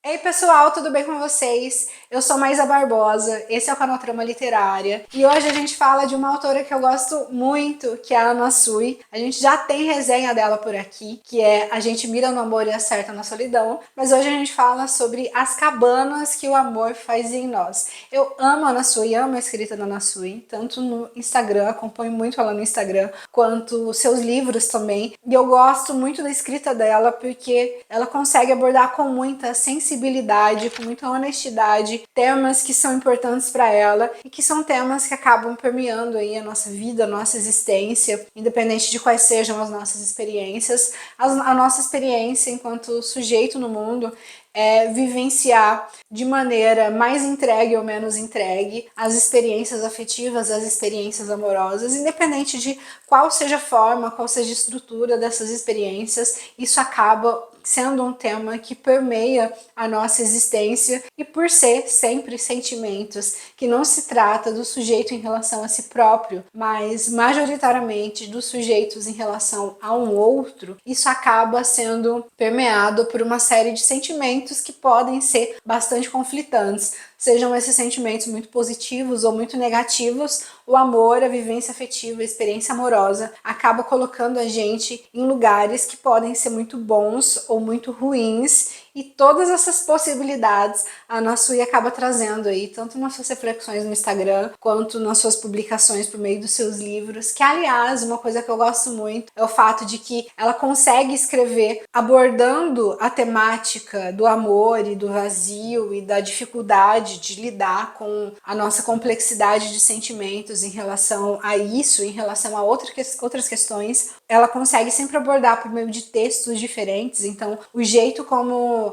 Ei pessoal, tudo bem com vocês? Eu sou Maísa Barbosa, esse é o canal Trama Literária e hoje a gente fala de uma autora que eu gosto muito, que é a Anna Sui. A gente já tem resenha dela por aqui, que é A Gente Mira no Amor e Acerta na Solidão, mas hoje a gente fala sobre as cabanas que o amor faz em nós. Eu amo a Anna Sui, amo a escrita da Anna Sui, tanto no Instagram, acompanho muito ela no Instagram, quanto os seus livros também, e eu gosto muito da escrita dela porque ela consegue abordar com muita sensibilidade, com muita honestidade, temas que são importantes para ela e que são temas que acabam permeando aí a nossa vida, a nossa existência, independente de quais sejam as nossas experiências. A nossa experiência enquanto sujeito no mundo é vivenciar de maneira mais entregue ou menos entregue as experiências afetivas, as experiências amorosas, independente de qual seja a forma, qual seja a estrutura dessas experiências, isso acaba sendo um tema que permeia a nossa existência e por ser sempre sentimentos, que não se trata do sujeito em relação a si próprio, mas majoritariamente dos sujeitos em relação a um outro, isso acaba sendo permeado por uma série de sentimentos que podem ser bastante conflitantes, sejam esses sentimentos muito positivos ou muito negativos. O amor, a vivência afetiva, a experiência amorosa acaba colocando a gente em lugares que podem ser muito bons ou muito ruins, e todas essas possibilidades a Anna Sui acaba trazendo aí, tanto nas suas reflexões no Instagram, quanto nas suas publicações por meio dos seus livros, que aliás, uma coisa que eu gosto muito é o fato de que ela consegue escrever abordando a temática do amor e do vazio e da dificuldade de lidar com a nossa complexidade de sentimentos em relação a isso, em relação a outras questões. Ela consegue sempre abordar por meio de textos diferentes, então o jeito como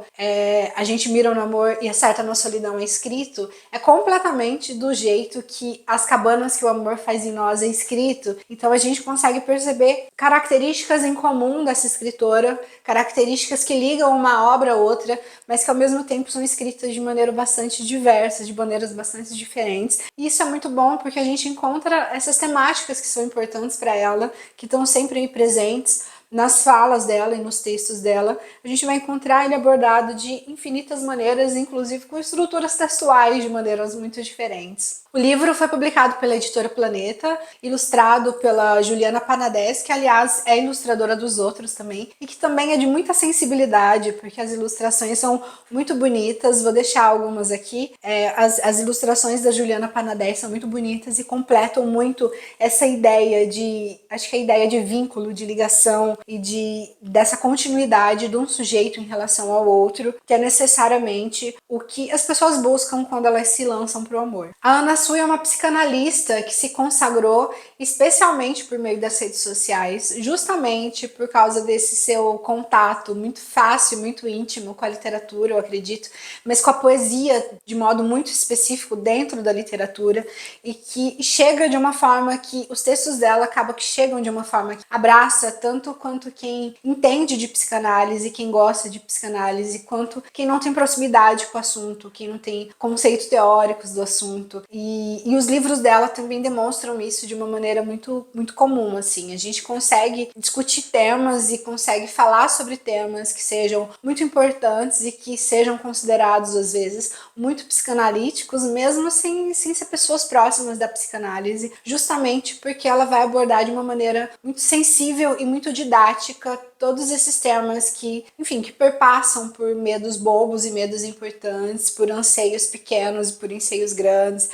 A Gente Mira no Amor e Acerta na Solidão é escrito é completamente do jeito que As Cabanas que o Amor Faz em Nós é escrito. Então a gente consegue perceber características em comum dessa escritora, características que ligam uma obra a outra, mas que ao mesmo tempo são escritas de maneira bastante diversa, de maneiras bastante diferentes. E isso é muito bom porque a gente encontra essas temáticas que são importantes para ela, que estão sempre aí presentes nas falas dela e nos textos dela. A gente vai encontrar ele abordado de infinitas maneiras, inclusive com estruturas textuais de maneiras muito diferentes. O livro foi publicado pela editora Planeta, ilustrado pela Juliana Panadès, que aliás é ilustradora dos outros também, e que também é de muita sensibilidade, porque as ilustrações são muito bonitas. Vou deixar algumas aqui. As ilustrações da Juliana Panadès são muito bonitas e completam muito essa ideia de, acho que a ideia de vínculo, de ligação e dessa continuidade de um sujeito em relação ao outro, que é necessariamente o que as pessoas buscam quando elas se lançam para o amor. A Anna Sui é uma psicanalista que se consagrou especialmente por meio das redes sociais, justamente por causa desse seu contato muito fácil, muito íntimo com a literatura, eu acredito, mas com a poesia de modo muito específico dentro da literatura, e que chega de uma forma que os textos dela acabam que chegam de uma forma que abraça tanto quanto quem entende de psicanálise, quem gosta de psicanálise, quanto quem não tem proximidade com o assunto, quem não tem conceitos teóricos do assunto. E os livros dela também demonstram isso de uma maneira muito, muito comum, assim. A gente consegue discutir temas e consegue falar sobre temas que sejam muito importantes e que sejam considerados, às vezes, muito psicanalíticos, mesmo sem ser pessoas próximas da psicanálise, justamente porque ela vai abordar de uma maneira muito sensível e muito didática todos esses temas que, enfim, que perpassam por medos bobos e medos importantes, por anseios pequenos e por anseios grandes,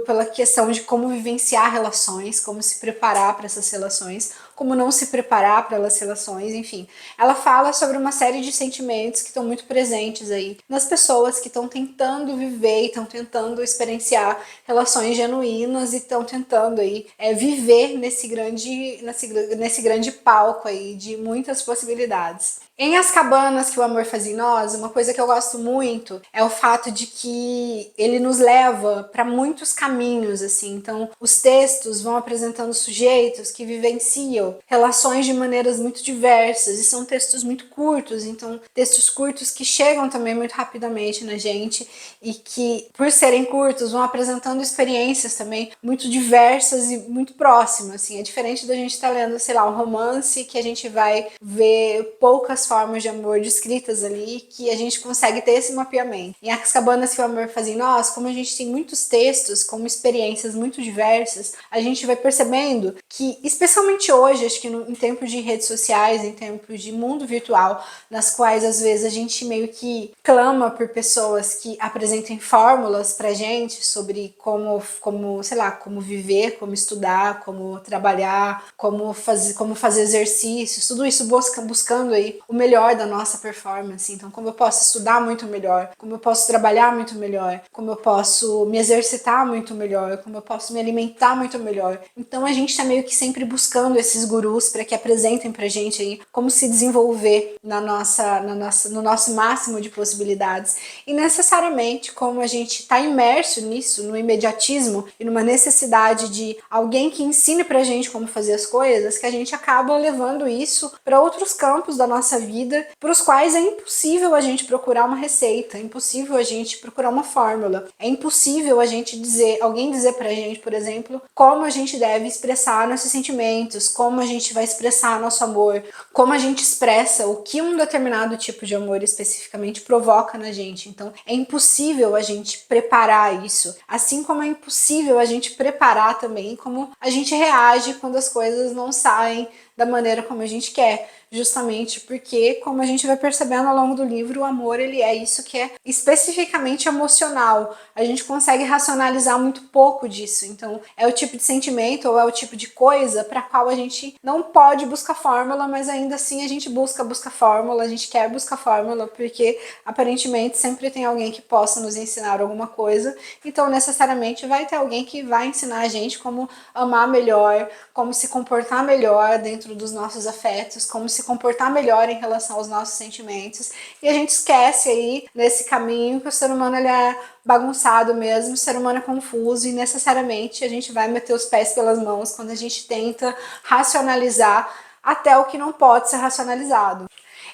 pela questão de como vivenciar relações, como se preparar para essas relações, como não se preparar para as relações, enfim. Ela fala sobre uma série de sentimentos que estão muito presentes aí nas pessoas que estão tentando viver e estão tentando experienciar relações genuínas e estão tentando aí viver nesse grande palco aí de muitas possibilidades. Em As Cabanas que o Amor Faz em Nós, uma coisa que eu gosto muito é o fato de que ele nos leva para muitos caminhos, assim. Então, os textos vão apresentando sujeitos que vivenciam percebendo relações de maneiras muito diversas, e são textos muito curtos, então textos curtos que chegam também muito rapidamente na gente e que, por serem curtos, vão apresentando experiências também muito diversas e muito próximas, assim. É diferente da gente estar lendo, sei lá, um romance que a gente vai ver poucas formas de amor descritas ali, que a gente consegue ter esse mapeamento. Em As Cabanas que o Amor Faz em Nós, como a gente tem muitos textos, como experiências muito diversas, a gente vai percebendo que, especialmente hoje, acho que em tempos de redes sociais, em tempos de mundo virtual, nas quais às vezes a gente meio que clama por pessoas que apresentem fórmulas pra gente sobre como, sei lá, como viver, como estudar, como trabalhar, como fazer exercícios, tudo isso buscando aí o melhor da nossa performance. Então, como eu posso estudar muito melhor, como eu posso trabalhar muito melhor, como eu posso me exercitar muito melhor, como eu posso me alimentar muito melhor. Então, a gente tá meio que sempre buscando esses gurus para que apresentem pra gente aí como se desenvolver no nosso máximo de possibilidades. E necessariamente, como a gente está imerso nisso, no imediatismo e numa necessidade de alguém que ensine pra gente como fazer as coisas, que a gente acaba levando isso para outros campos da nossa vida, para os quais é impossível a gente procurar uma receita, é impossível a gente procurar uma fórmula, é impossível a gente alguém dizer pra gente, por exemplo, como a gente deve expressar nossos sentimentos, como a gente vai expressar nosso amor, como a gente expressa o que um determinado tipo de amor especificamente provoca na gente. Então, é impossível a gente preparar isso, assim como é impossível a gente preparar também como a gente reage quando as coisas não saem da maneira como a gente quer, justamente porque, como a gente vai percebendo ao longo do livro, o amor ele é isso que é especificamente emocional. A gente consegue racionalizar muito pouco disso. Então, é o tipo de sentimento ou é o tipo de coisa para qual a gente não pode buscar fórmula, mas ainda assim a gente busca fórmula, a gente quer buscar fórmula, porque aparentemente sempre tem alguém que possa nos ensinar alguma coisa. Então, necessariamente vai ter alguém que vai ensinar a gente como amar melhor, como se comportar melhor dentro dos nossos afetos, como se comportar melhor em relação aos nossos sentimentos. E a gente esquece aí, nesse caminho, que o ser humano ele é bagunçado mesmo, o ser humano é confuso e necessariamente a gente vai meter os pés pelas mãos quando a gente tenta racionalizar até o que não pode ser racionalizado.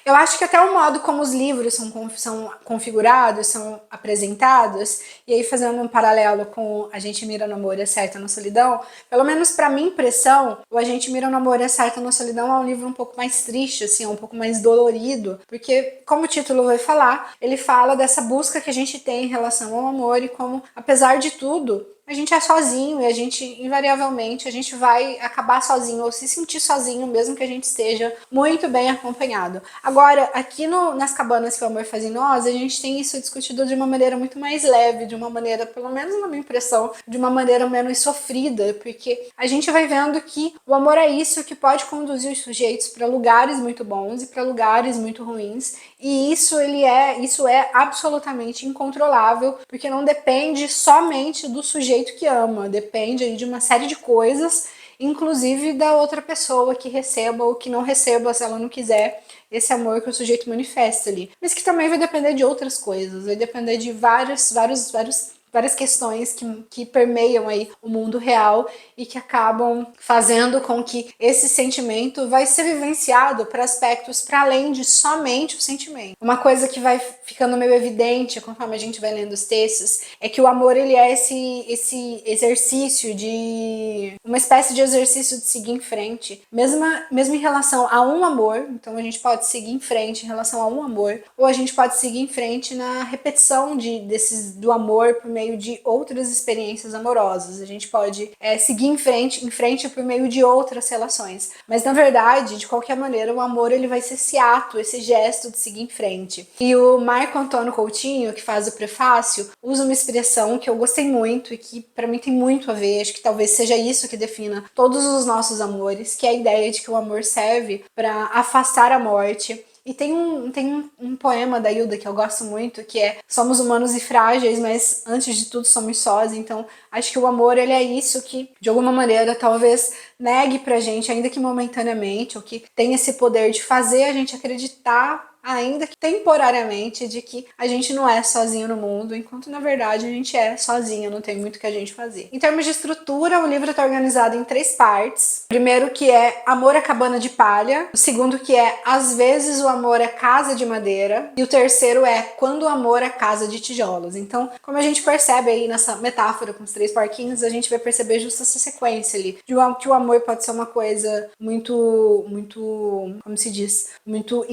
Eu acho que até o modo como os livros são configurados, são apresentados, e aí fazendo um paralelo com A Gente Mira no Amor e Acerta na Solidão, pelo menos pra minha impressão, o A Gente Mira no Amor e Acerta na Solidão é um livro um pouco mais triste, assim, é um pouco mais dolorido, porque, como o título vai falar, ele fala dessa busca que a gente tem em relação ao amor e como, apesar de tudo, a gente é sozinho e a gente, invariavelmente, a gente vai acabar sozinho ou se sentir sozinho, mesmo que a gente esteja muito bem acompanhado. Agora, aqui nas Cabanas que o Amor Faz em Nós, a gente tem isso discutido de uma maneira muito mais leve, de uma maneira, pelo menos na minha impressão, de uma maneira menos sofrida, porque a gente vai vendo que o amor é isso que pode conduzir os sujeitos para lugares muito bons e para lugares muito ruins, e isso é absolutamente incontrolável, porque não depende somente do sujeito que ama, depende aí de uma série de coisas, inclusive da outra pessoa que receba ou que não receba, se ela não quiser, esse amor que o sujeito manifesta ali. Mas que também vai depender de outras coisas, vai depender de várias questões que permeiam aí o mundo real e que acabam fazendo com que esse sentimento vai ser vivenciado para aspectos para além de somente o sentimento. Uma coisa que vai ficando meio evidente conforme a gente vai lendo os textos é que o amor ele é esse exercício de uma espécie de exercício de seguir em frente, mesmo em relação a um amor. Então a gente pode seguir em frente em relação a um amor, ou a gente pode seguir em frente na repetição do amor por meio de outras experiências amorosas. A gente pode seguir em frente por meio de outras relações. Mas na verdade, de qualquer maneira, o amor ele vai ser esse ato, esse gesto de seguir em frente. E o Marco Antônio Coutinho, que faz o prefácio, usa uma expressão que eu gostei muito e que para mim tem muito a ver, acho que talvez seja isso que defina todos os nossos amores, que é a ideia de que o amor serve para afastar a morte. E tem um poema da Hilda que eu gosto muito, que é: somos humanos e frágeis, mas antes de tudo somos sós. Então, acho que o amor, ele é isso que, de alguma maneira, talvez negue pra gente, ainda que momentaneamente, ou que tem esse poder de fazer a gente acreditar ainda que temporariamente, de que a gente não é sozinho no mundo, enquanto na verdade a gente é sozinho, não tem muito o que a gente fazer. Em termos de estrutura, o livro está organizado em 3 partes. O primeiro que é Amor é Cabana de Palha, o segundo que é Às vezes o amor é casa de madeira, e o terceiro é Quando o amor é casa de tijolos. Então, como a gente percebe aí nessa metáfora com os 3 porquinhos, a gente vai perceber justo essa sequência ali, de que o amor pode ser uma coisa muito, como se diz, muito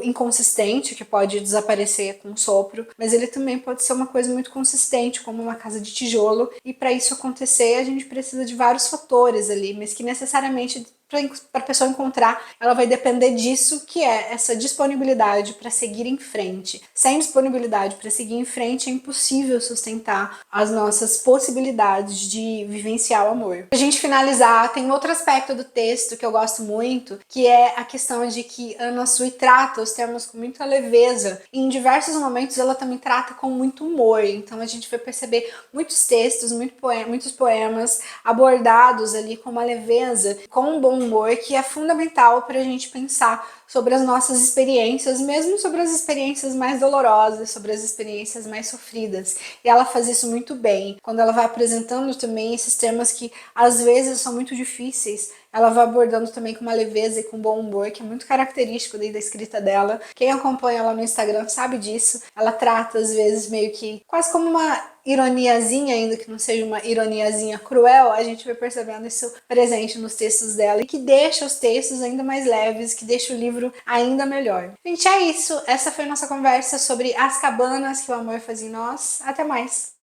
inconsistente, que pode desaparecer com um sopro, mas ele também pode ser uma coisa muito consistente, como uma casa de tijolo, e para isso acontecer a gente precisa de vários fatores ali, mas que necessariamente para a pessoa encontrar, ela vai depender disso, que é essa disponibilidade para seguir em frente. Sem disponibilidade para seguir em frente, é impossível sustentar as nossas possibilidades de vivenciar o amor. Pra gente finalizar, tem outro aspecto do texto que eu gosto muito, que é a questão de que Anna Sui trata os temas com muita leveza, e em diversos momentos ela também trata com muito humor. Então a gente vai perceber muitos textos, muitos poemas abordados ali com uma leveza, com um bom humor, que é fundamental para a gente pensar sobre as nossas experiências, mesmo sobre as experiências mais dolorosas, sobre as experiências mais sofridas. E ela faz isso muito bem, quando ela vai apresentando também esses temas que às vezes são muito difíceis, ela vai abordando também com uma leveza e com bom humor, que é muito característico da escrita dela. Quem acompanha ela no Instagram sabe disso. Ela trata, às vezes, meio que quase como uma ironiazinha, ainda que não seja uma ironiazinha cruel, a gente vai percebendo isso presente nos textos dela, e que deixa os textos ainda mais leves, que deixa o livro ainda melhor. Gente, é isso. Essa foi a nossa conversa sobre as cabanas que o amor faz em nós. Até mais!